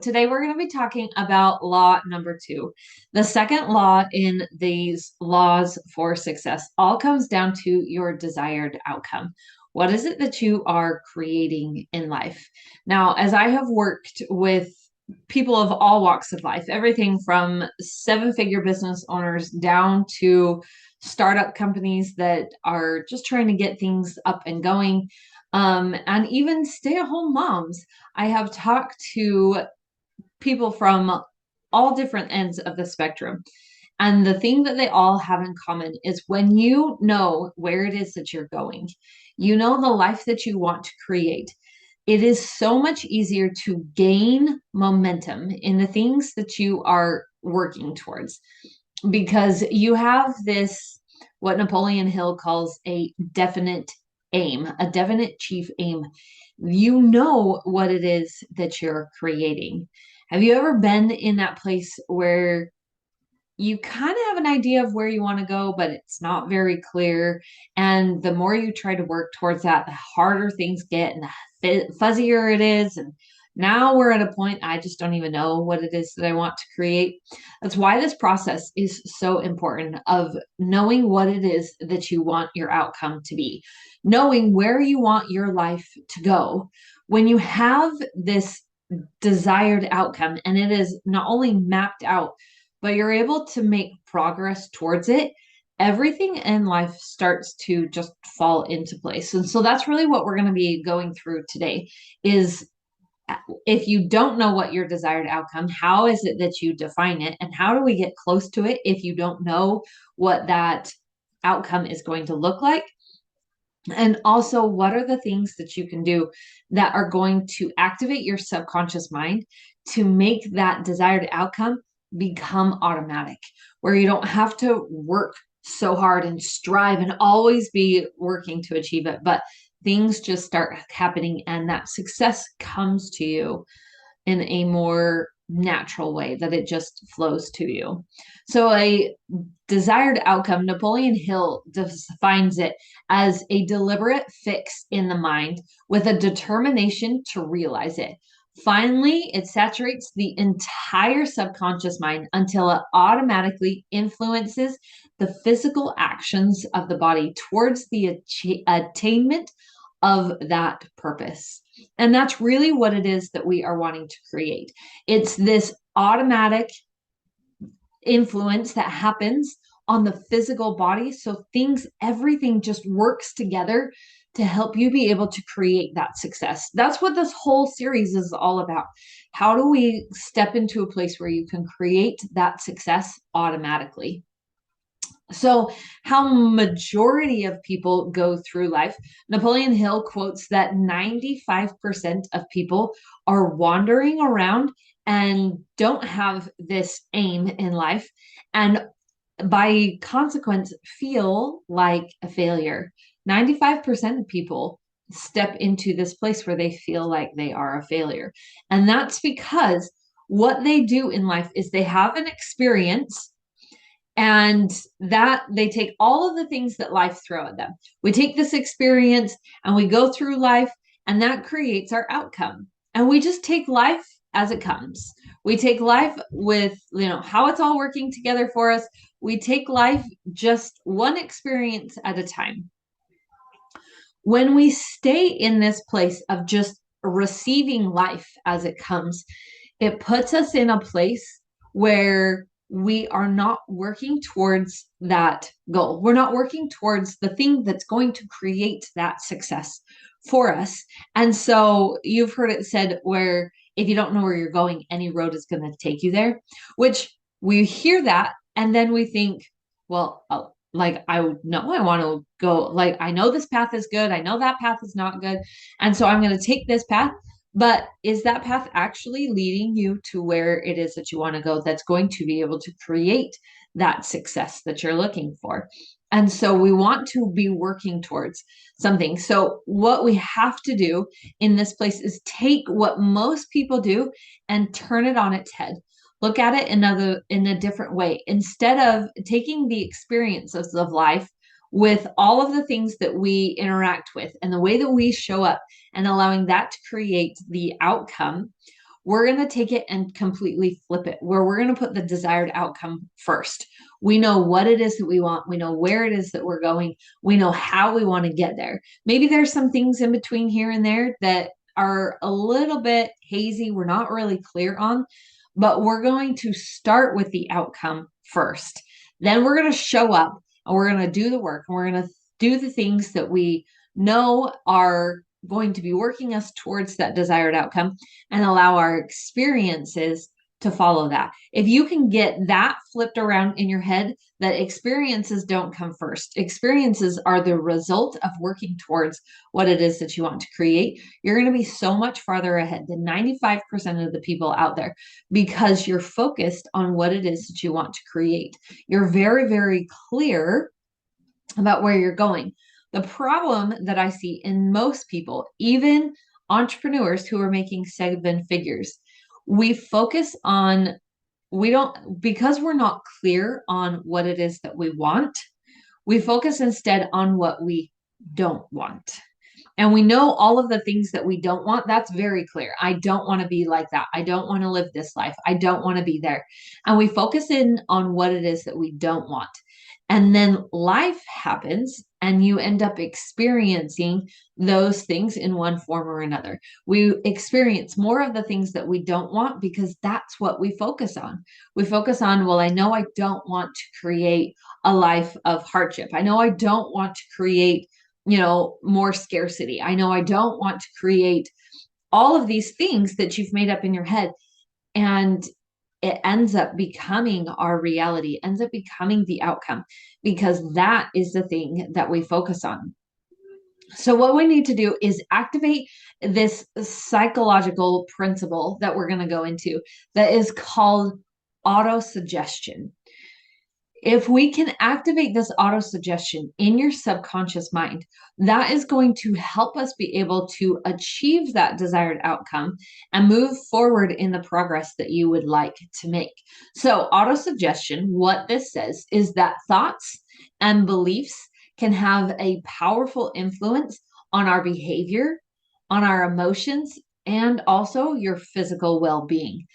Today, we're going to be talking about law number two. The second law in these laws for success all comes down to your desired outcome. What is it that you are creating in life? Now, as I have worked with people of all walks of life, everything from seven-figure business owners down to startup companies that are just trying to get things up and going, and even stay-at-home moms. I have talked to people from all different ends of the spectrum. And the thing that they all have in common is when you know where it is that you're going, you know the life that you want to create, it is so much easier to gain momentum in the things that you are working towards because you have this, what Napoleon Hill calls a definite aim, a definite chief aim. You know what it is that you're creating. Have you ever been in that place where you kind of have an idea of where you want to go, but it's not very clear? And the more you try to work towards that, the harder things get and the fuzzier it is. And now we're at a point I just don't even know what it is that I want to create. That's why this process is so important of knowing what it is that you want your outcome to be, knowing where you want your life to go. When you have this desired outcome and it is not only mapped out, but you're able to make progress towards it, everything in life starts to just fall into place. And so that's really what we're going to be going through today is, if you don't know what your desired outcome, how is it that you define it? And how do we get close to it if you don't know what that outcome is going to look like? And also, what are the things that you can do that are going to activate your subconscious mind to make that desired outcome become automatic, where you don't have to work so hard and strive and always be working to achieve it, but things just start happening and that success comes to you in a more natural way, that it just flows to you. So, a desired outcome, Napoleon Hill defines it as a deliberate fix in the mind with a determination to realize it. Finally, it saturates the entire subconscious mind until it automatically influences the physical actions of the body towards the attainment of that purpose. And that's really what it is that we are wanting to create. It's this automatic influence that happens on the physical body. So everything just works together to help you be able to create that success. That's what this whole series is all about. How do we step into a place where you can create that success automatically? So, how majority of people go through life, Napoleon Hill quotes that 95% of people are wandering around and don't have this aim in life, and by consequence, feel like a failure. 95% of people step into this place where they feel like they are a failure. And that's because what they do in life is they have an experience, and that they take all of the things that life throw at them. We take this experience and we go through life, and that creates our outcome. And we just take life as it comes. We take life with, how it's all working together for us. We take life just one experience at a time. When we stay in this place of just receiving life as it comes, it puts us in a place where we are not working towards that goal. We're not working towards the thing that's going to create that success for us. And so you've heard it said where if you don't know where you're going, any road is going to take you there, which we hear that. And then we think, well, like I know I want to go, like I know this path is good. I know that path is not good. And so I'm going to take this path. But is that path actually leading you to where it is that you want to go, that's going to be able to create that success that you're looking for? And so we want to be working towards something. So what we have to do in this place is take what most people do and turn it on its head. Look at it in a different way. Instead of taking the experiences of life with all of the things that we interact with and the way that we show up and allowing that to create the outcome, we're going to take it and completely flip it, where we're going to put the desired outcome first. We know what it is that we want. We know where it is that we're going. We know how we want to get there. Maybe there's some things in between here and there that are a little bit hazy. We're not really clear on, but we're going to start with the outcome first. Then we're going to show up and we're going to do the work and we're going to do the things that we know are going to be working us towards that desired outcome and allow our experiences to follow that. If you can get that flipped around in your head, that experiences don't come first. Experiences are the result of working towards what it is that you want to create. You're going to be so much farther ahead than 95% of the people out there because you're focused on what it is that you want to create. You're very, very clear about where you're going. The problem that I see in most people, even entrepreneurs who are making seven figures, we focus on, because we're not clear on what it is that we want, we focus instead on what we don't want. And we know all of the things that we don't want. That's very clear. I don't want to be like that. I don't want to live this life. I don't want to be there. And we focus in on what it is that we don't want. And then life happens and you end up experiencing those things in one form or another. We experience more of the things that we don't want because that's what we focus on. We focus on, well, I know I don't want to create a life of hardship. I know I don't want to create, more scarcity. I know I don't want to create all of these things that you've made up in your head. And it ends up becoming our reality, ends up becoming the outcome, because that is the thing that we focus on. So what we need to do is activate this psychological principle that we're going to go into that is called autosuggestion. If we can activate this autosuggestion in your subconscious mind, that is going to help us be able to achieve that desired outcome and move forward in the progress that you would like to make. So, autosuggestion, what this says is that thoughts and beliefs can have a powerful influence on our behavior, on our emotions, and also your physical well-being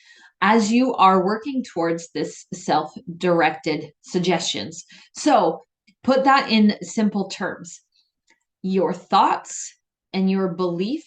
as you are working towards this self-directed suggestions. So put that in simple terms. Your thoughts and your belief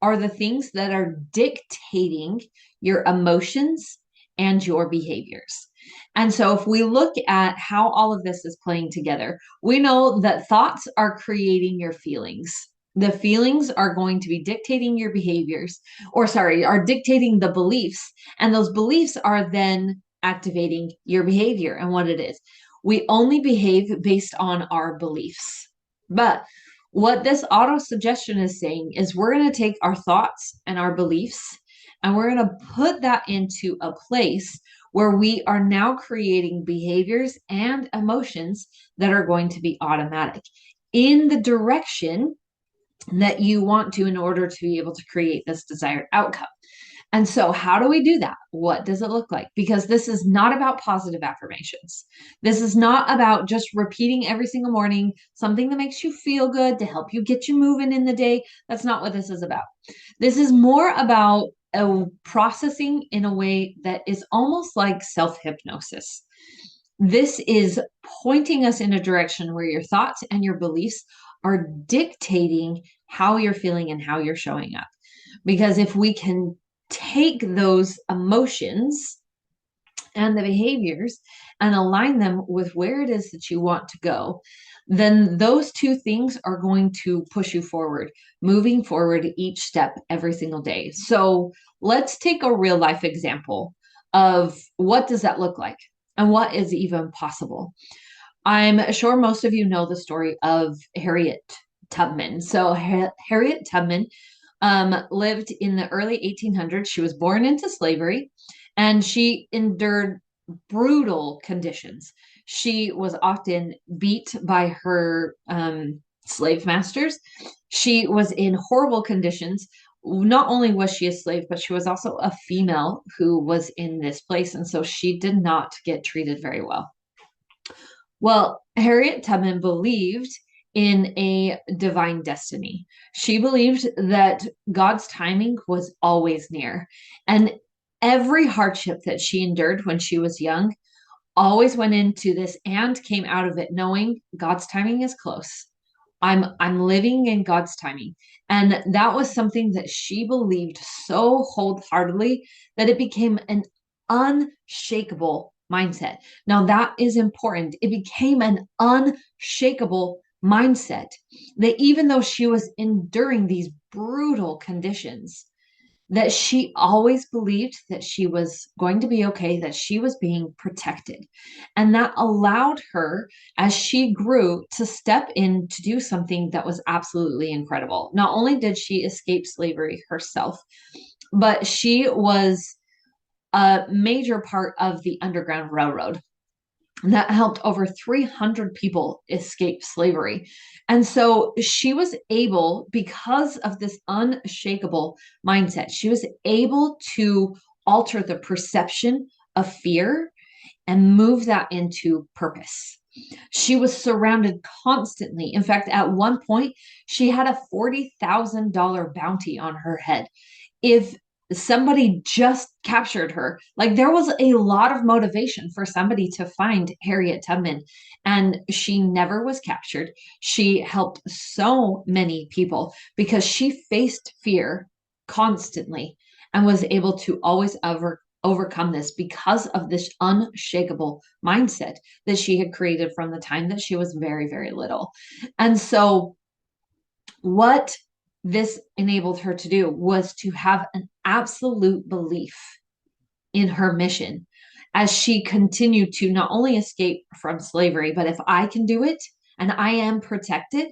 are the things that are dictating your emotions and your behaviors. And so if we look at how all of this is playing together, we know that thoughts are creating your feelings. The feelings are going to be dictating your behaviors, are dictating the beliefs. And those beliefs are then activating your behavior and what it is. We only behave based on our beliefs. But what this auto suggestion is saying is we're going to take our thoughts and our beliefs and we're going to put that into a place where we are now creating behaviors and emotions that are going to be automatic in the direction that you want to in order to be able to create this desired outcome. And so, how do we do that? What does it look like? Because this is not about positive affirmations. This is not about just repeating every single morning something that makes you feel good to help you get you moving in the day. That's not what this is about. This is more about processing in a way that is almost like self-hypnosis. This is pointing us in a direction where your thoughts and your beliefs are dictating how you're feeling and how you're showing up. Because if we can take those emotions and the behaviors and align them with where it is that you want to go, then those two things are going to push you forward, moving forward each step every single day. So let's take a real life example of what does that look like and what is even possible. I'm sure most of you know the story of Harriet Tubman. So Harriet Tubman lived in the early 1800s. She was born into slavery and she endured brutal conditions. She was often beat by her slave masters. She was in horrible conditions. Not only was she a slave, but she was also a female who was in this place. And so she did not get treated very well. Well, Harriet Tubman believed in a divine destiny. She believed that God's timing was always near. And every hardship that she endured when she was young always went into this and came out of it knowing God's timing is close. I'm living in God's timing. And that was something that she believed so wholeheartedly that it became an unshakable mindset. Now that is important. It became an unshakable mindset that even though she was enduring these brutal conditions, that she always believed that she was going to be okay, that she was being protected. And that allowed her, as she grew, to step in to do something that was absolutely incredible. Not only did she escape slavery herself, but she was a major part of the Underground Railroad that helped over 300 people escape slavery. And so she was able, because of this unshakable mindset, she was able to alter the perception of fear and move that into purpose. She was surrounded constantly. In fact, at one point, she had a $40,000 bounty on her head. If somebody just captured her, like there was a lot of motivation for somebody to find Harriet Tubman, and she never was captured. She helped so many people because she faced fear constantly and was able to always overcome this because of this unshakable mindset that she had created from the time that she was very, very little. And so what this enabled her to do was to have an absolute belief in her mission as she continued to not only escape from slavery, but if I can do it and I am protected,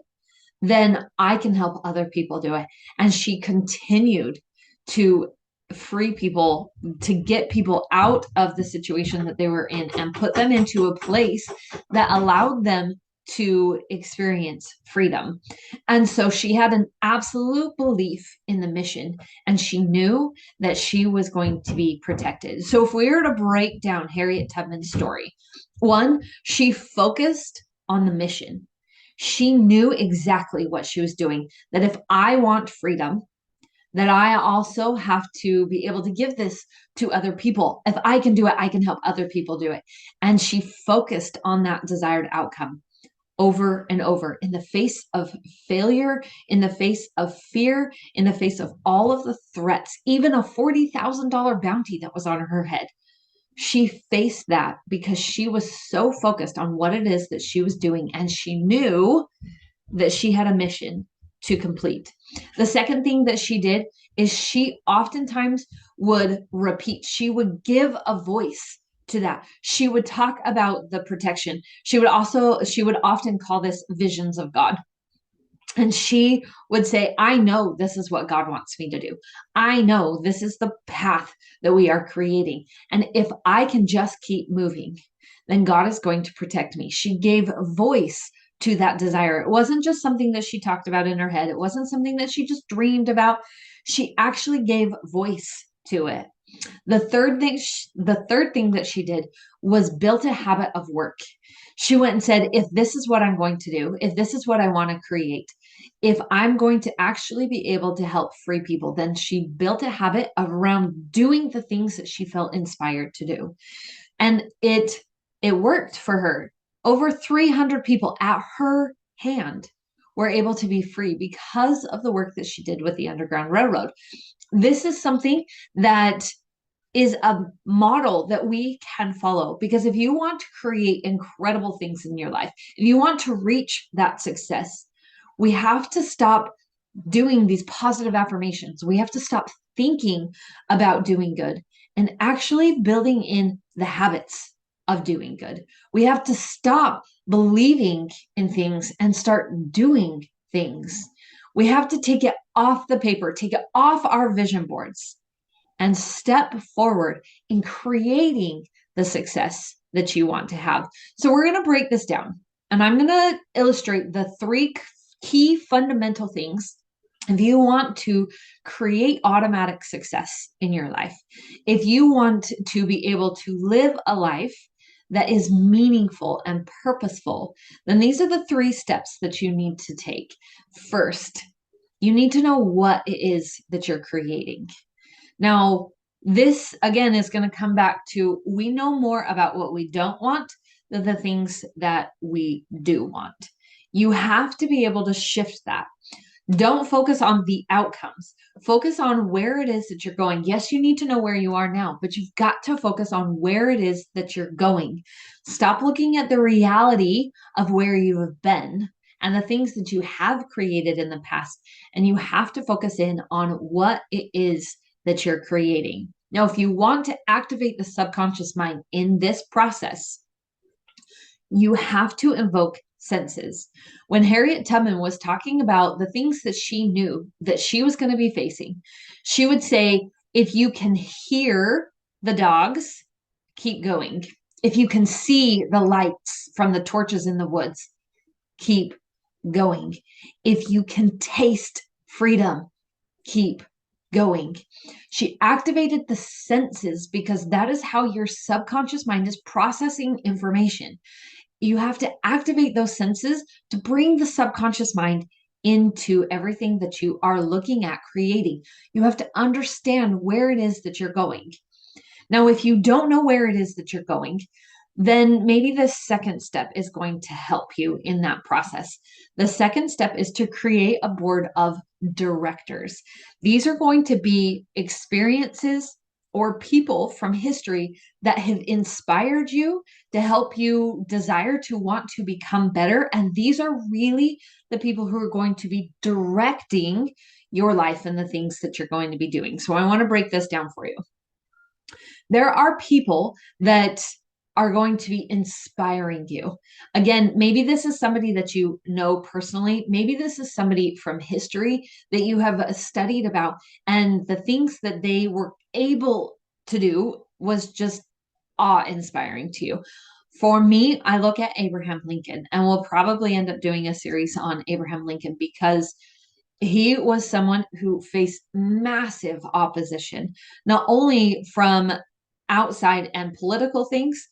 then I can help other people do it. And she continued to free people, to get people out of the situation that they were in and put them into a place that allowed them to experience freedom. And so she had an absolute belief in the mission, and she knew that she was going to be protected. So if we were to break down Harriet Tubman's story, one, she focused on the mission. She knew exactly what she was doing, that if I want freedom, that I also have to be able to give this to other people. If I can do it, I can help other people do it. And she focused on that desired outcome over and over in the face of failure, in the face of fear, in the face of all of the threats, even a $40,000 bounty that was on her head. She faced that because she was so focused on what it is that she was doing, and she knew that she had a mission to complete. The second thing that she did is she oftentimes would repeat, she would give a voice to that. She would talk about the protection. She would often call this visions of God. And she would say, I know this is what God wants me to do. I know this is the path that we are creating. And if I can just keep moving, then God is going to protect me. She gave voice to that desire. It wasn't just something that she talked about in her head. It wasn't something that she just dreamed about. She actually gave voice to it. The third thing that she did was built a habit of work. She went and said, if this is what I'm going to do, if this is what I want to create, if I'm going to actually be able to help free people, then she built a habit around doing the things that she felt inspired to do. And it worked for her. Over 300 people at her hand were able to be free because of the work that she did with the Underground Railroad. This is something that is a model that we can follow, because if you want to create incredible things in your life, if you want to reach that success, we have to stop doing these positive affirmations. We have to stop thinking about doing good and actually building in the habits of doing good. We have to stop believing in things and start doing things. We have to take it off the paper, take it off our vision boards, and step forward in creating the success that you want to have. So we're going to break this down, and I'm going to illustrate the three key fundamental things if you want to create automatic success in your life. If you want to be able to live a life that is meaningful and purposeful, then these are the three steps that you need to take. First, you need to know what it is that you're creating. Now, this again is going to come back to we know more about what we don't want than the things that we do want. You have to be able to shift that. Don't focus on the outcomes. Focus on where it is that you're going. Yes, you need to know where you are now, but you've got to focus on where it is that you're going. Stop looking at the reality of where you have been and the things that you have created in the past. And you have to focus in on what it is that you're creating. Now, if you want to activate the subconscious mind in this process, you have to invoke senses. When Harriet Tubman was talking about the things that she knew that she was going to be facing, she would say, if you can hear the dogs, keep going. If you can see the lights from the torches in the woods, keep going. If you can taste freedom, keep going. She activated the senses because that is how your subconscious mind is processing information. You have to activate those senses to bring the subconscious mind into everything that you are looking at creating. You have to understand where it is that you're going. Now, if you don't know where it is that you're going, then maybe the second step is going to help you in that process. The second step is to create a board of directors. These are going to be experiences or people from history that have inspired you to help you desire to want to become better. And these are really the people who are going to be directing your life and the things that you're going to be doing. So I want to break this down for you. There are people that are going to be inspiring you. Again, maybe this is somebody that you know personally. Maybe this is somebody from history that you have studied about, and the things that they were able to do was just awe-inspiring to you. For me, I look at Abraham Lincoln, and we'll probably end up doing a series on Abraham Lincoln because he was someone who faced massive opposition, not only from outside and political things,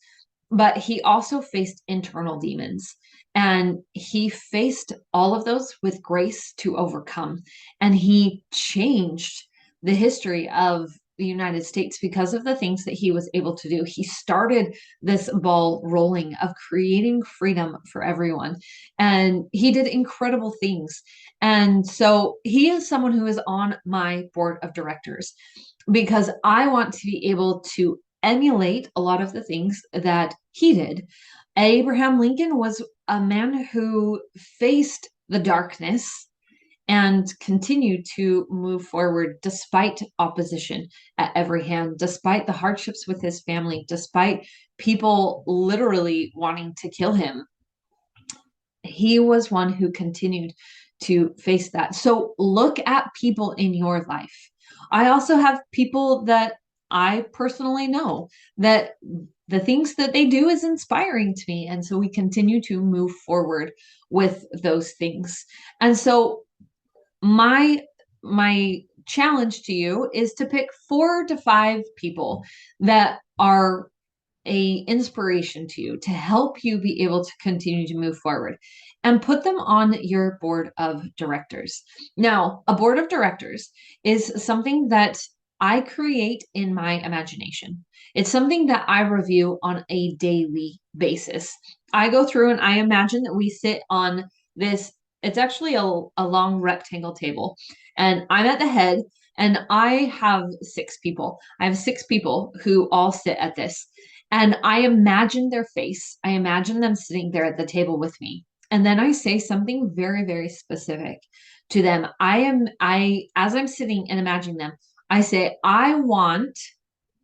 but he also faced internal demons. And he faced all of those with grace to overcome. And he changed the history of the United States because of the things that he was able to do. He started this ball rolling of creating freedom for everyone. And he did incredible things. And so he is someone who is on my board of directors because I want to be able to emulate a lot of the things that he did. Abraham Lincoln was a man who faced the darkness and continued to move forward despite opposition at every hand, despite the hardships with his family, despite people literally wanting to kill him. He was one who continued to face that. So look at people in your life. I also have people that I personally know that the things that they do is inspiring to me. And so we continue to move forward with those things. And so my challenge to you is to pick 4 to 5 people that are a inspiration to you to help you be able to continue to move forward and put them on your board of directors. Now, a board of directors is something that I create in my imagination. It's something that I review on a daily basis. I go through and I imagine that we sit on this, it's actually a long rectangle table, and I'm at the head, and I have 6 people. I have 6 people who all sit at this. And I imagine their face. I imagine them sitting there at the table with me. And then I say something very, very specific to them. As I'm sitting and imagining them, I say, I want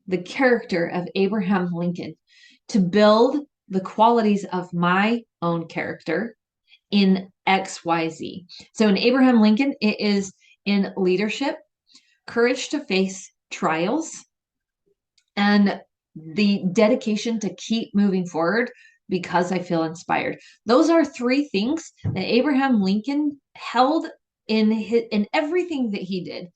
the character of Abraham Lincoln to build the qualities of my own character in XYZ. So in Abraham Lincoln, it is in leadership, courage to face trials, and the dedication to keep moving forward because I feel inspired. Those are 3 things that Abraham Lincoln held in everything that he did.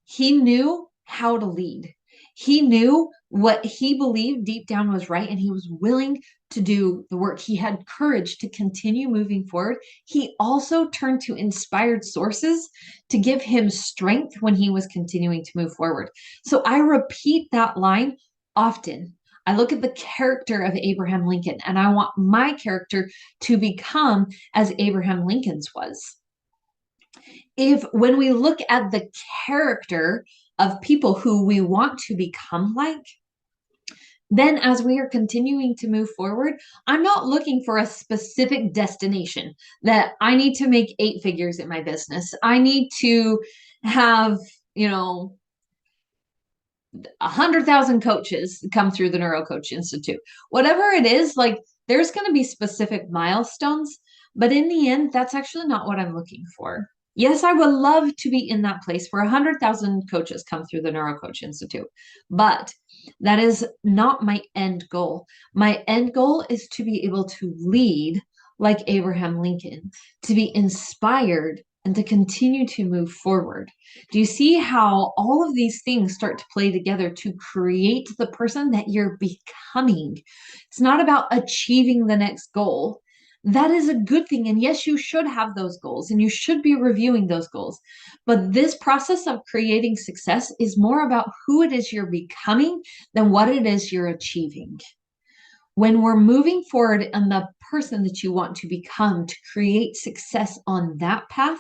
He knew how to lead. He knew what he believed deep down was right, and he was willing to do the work. He had courage to continue moving forward. He also turned to inspired sources to give him strength when he was continuing to move forward. So I repeat that line often. I look at the character of Abraham Lincoln, and I want my character to become as Abraham Lincoln's was. If when we look at the character of people who we want to become like, then as we are continuing to move forward, I'm not looking for a specific destination that I need to make 8 figures in my business. I need to have, 100,000 coaches come through the Neuro Coach Institute. Whatever it is, like there's going to be specific milestones, but in the end, that's actually not what I'm looking for. Yes, I would love to be in that place where 100,000 coaches come through the Neuro Coach Institute, but that is not my end goal. My end goal is to be able to lead like Abraham Lincoln, to be inspired and to continue to move forward. Do you see how all of these things start to play together to create the person that you're becoming? It's not about achieving the next goal. That is a good thing. And yes, you should have those goals and you should be reviewing those goals. But this process of creating success is more about who it is you're becoming than what it is you're achieving. When we're moving forward and the person that you want to become to create success on that path,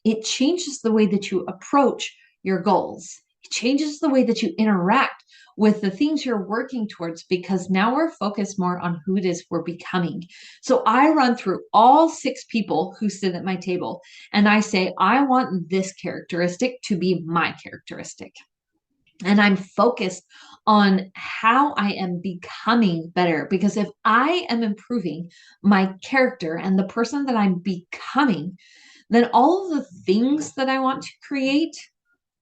it changes the way that you approach your goals. It changes the way that you interact with the things you're working towards, because now we're focused more on who it is we're becoming. So I run through all 6 people who sit at my table and I say, I want this characteristic to be my characteristic. And I'm focused on how I am becoming better. Because if I am improving my character and the person that I'm becoming, then all of the things that I want to create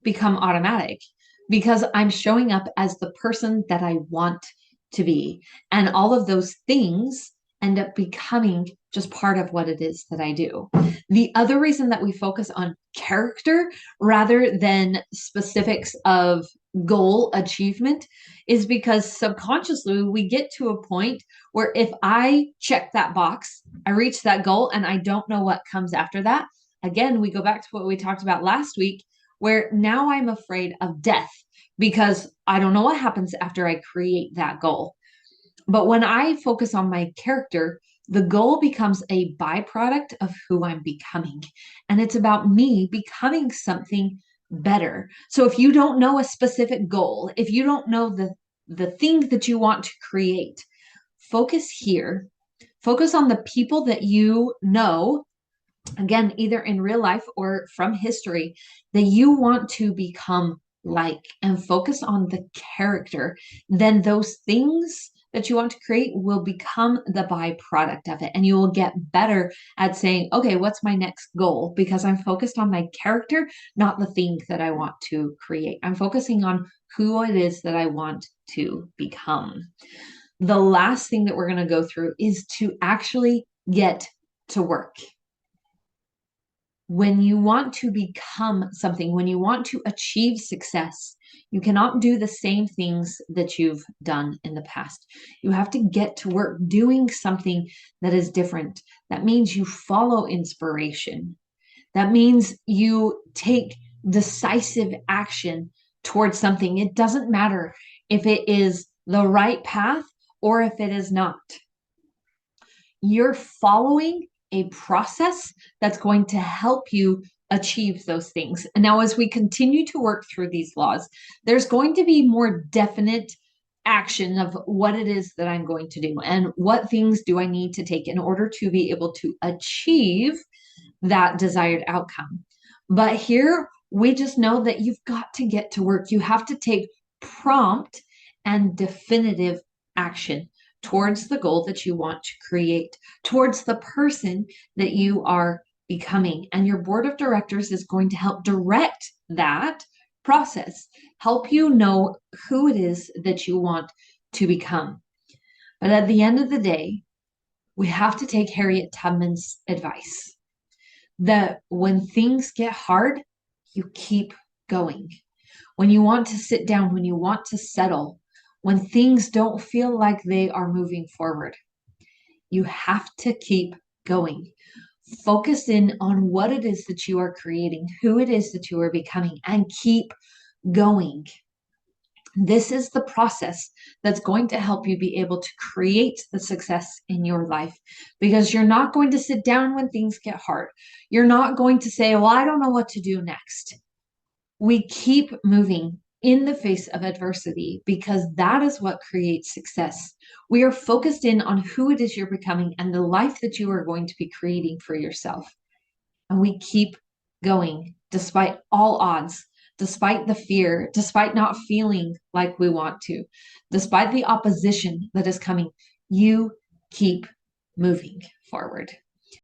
become automatic because I'm showing up as the person that I want to be. And all of those things end up becoming just part of what it is that I do. The other reason that we focus on character rather than specifics of goal achievement is because subconsciously we get to a point where if I check that box, I reach that goal and I don't know what comes after that. Again, we go back to what we talked about last week, where now I'm afraid of death because I don't know what happens after I create that goal. But when I focus on my character, the goal becomes a byproduct of who I'm becoming. And it's about me becoming something better. So if you don't know a specific goal, if you don't know the thing that you want to create, focus here. Focus on the people that you know, again, either in real life or from history, that you want to become like, and focus on the character. Then those things that you want to create will become the byproduct of it. And you will get better at saying, okay, what's my next goal? Because I'm focused on my character, not the thing that I want to create. I'm focusing on who it is that I want to become. The last thing that we're going to go through is to actually get to work. When you want to become something, when you want to achieve success, you cannot do the same things that you've done in the past. You have to get to work doing something that is different. That means you follow inspiration. That means you take decisive action towards something. It doesn't matter if it is the right path or if it is not. You're following a process that's going to help you achieve those things. And now, as we continue to work through these laws, there's going to be more definite action of what it is that I'm going to do and what things do I need to take in order to be able to achieve that desired outcome. But here, we just know that you've got to get to work. You have to take prompt and definitive action towards the goal that you want to create, towards the person that you are becoming. And your board of directors is going to help direct that process, help you know who it is that you want to become. But at the end of the day, we have to take Harriet Tubman's advice that when things get hard, you keep going. when you want to sit down, when you want to settle, when things don't feel like they are moving forward. You have to keep going. Focus in on what it is that you are creating, who it is that you are becoming, and keep going. This is the process that's going to help you be able to create the success in your life, because you're not going to sit down when things get hard. You're not going to say, well, I don't know what to do next. We keep moving in the face of adversity because that is what creates success. We are focused in on who it is you're becoming and the life that you are going to be creating for yourself. And we keep going despite all odds, despite the fear, despite not feeling like we want to, despite the opposition that is coming. You keep moving forward.